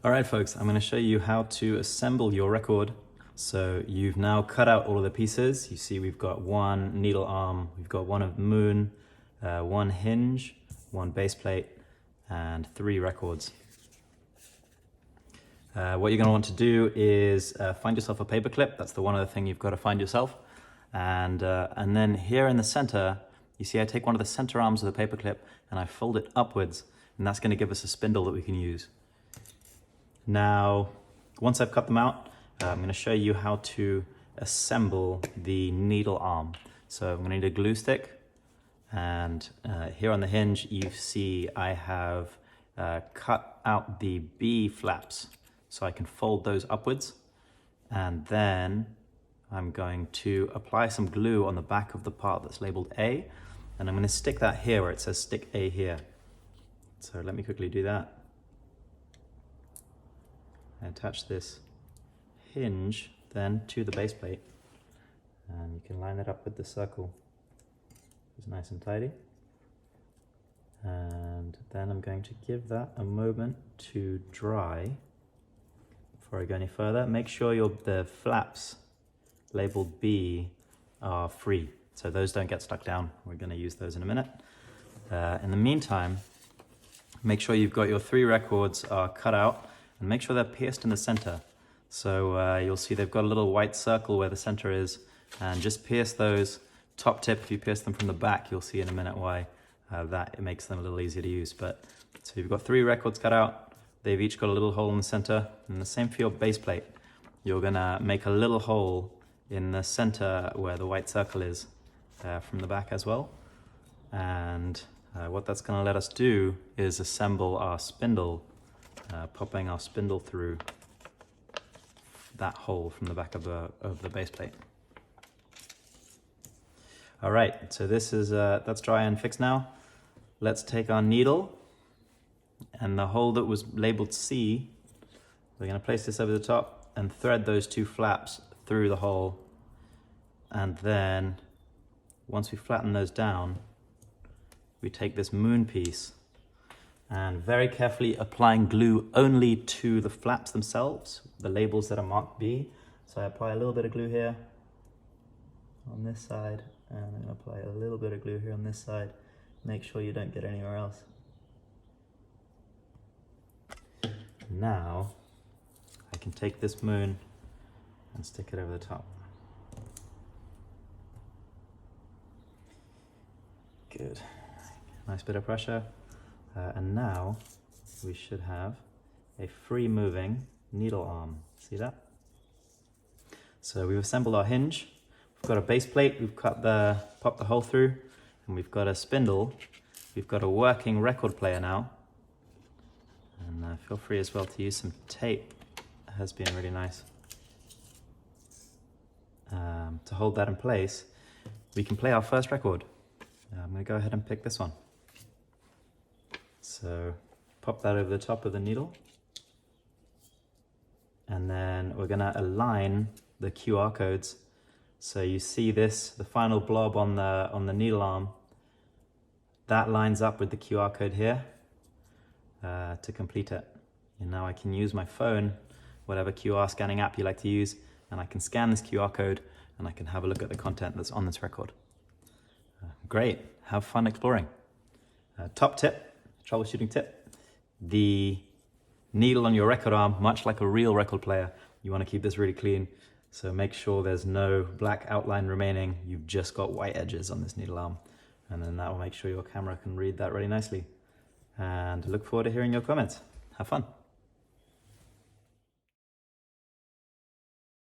All right, folks, I'm going to show you how to assemble your record. So you've now cut out all of the pieces. You see we've got one needle arm, we've got one of the moon, one hinge, one base plate, and 3 records. What you're going to want to do is find yourself a paper clip. That's the one other thing you've got to find yourself. And then here in the center, you see I take one of the center arms of the paper clip and I fold it upwards, and that's going to give us a spindle that we can use. Now, once I've cut them out, I'm going to show you how to assemble the needle arm. So I'm going to need a glue stick, and here on the hinge you see I have cut out the B flaps so I can fold those upwards, and then I'm going to apply some glue on the back of the part that's labeled A, and I'm going to stick that here where it says stick A here. So let me quickly do that. I attach this hinge then to the base plate, and you can line it up with the circle. It's nice and tidy. And then I'm going to give that a moment to dry. Before I go any further, make sure the flaps labeled B are free, so those don't get stuck down. We're going to use those in a minute. In the meantime, make sure you've got your 3 records cut out, and make sure they're pierced in the center. So you'll see they've got a little white circle where the center is, and just pierce those. Top tip, if you pierce them from the back, you'll see in a minute why it makes them a little easier to use. But so you've got 3 records cut out. They've each got a little hole in the center, and the same for your base plate. You're gonna make a little hole in the center where the white circle is from the back as well. And what that's gonna let us do is assemble our spindle, popping our spindle through that hole from the back of the base plate. All right, so this is that's dry and fixed now. Let's take our needle and the hole that was labeled C. We're going to place this over the top and thread those 2 flaps through the hole. And then once we flatten those down, we take this moon piece and very carefully applying glue only to the flaps themselves, the labels that are marked B. So I apply a little bit of glue here on this side, and I'm going to apply a little bit of glue here on this side. Make sure you don't get anywhere else. Now I can take this moon and stick it over the top. Good. Nice bit of pressure. And now we should have a free moving needle arm. See that? So we've assembled our hinge. We've got a base plate, we've popped the hole through, and we've got a spindle. We've got a working record player now. And feel free as well to use some tape. It has been really nice. To hold that in place, we can play our first record. I'm going to go ahead and pick this one. So pop that over the top of the needle, and then we're going to align the QR codes. So you see this, the final blob on the needle arm, that lines up with the QR code here to complete it. And now I can use my phone, whatever QR scanning app you like to use, and I can scan this QR code and I can have a look at the content that's on this record. Great, have fun exploring. Top tip, troubleshooting tip: the needle on your record arm, much like a real record player, you want to keep this really clean. So make sure there's no black outline remaining. You've just got white edges on this needle arm, and then that will make sure your camera can read that really nicely. And I look forward to hearing your comments. Have fun.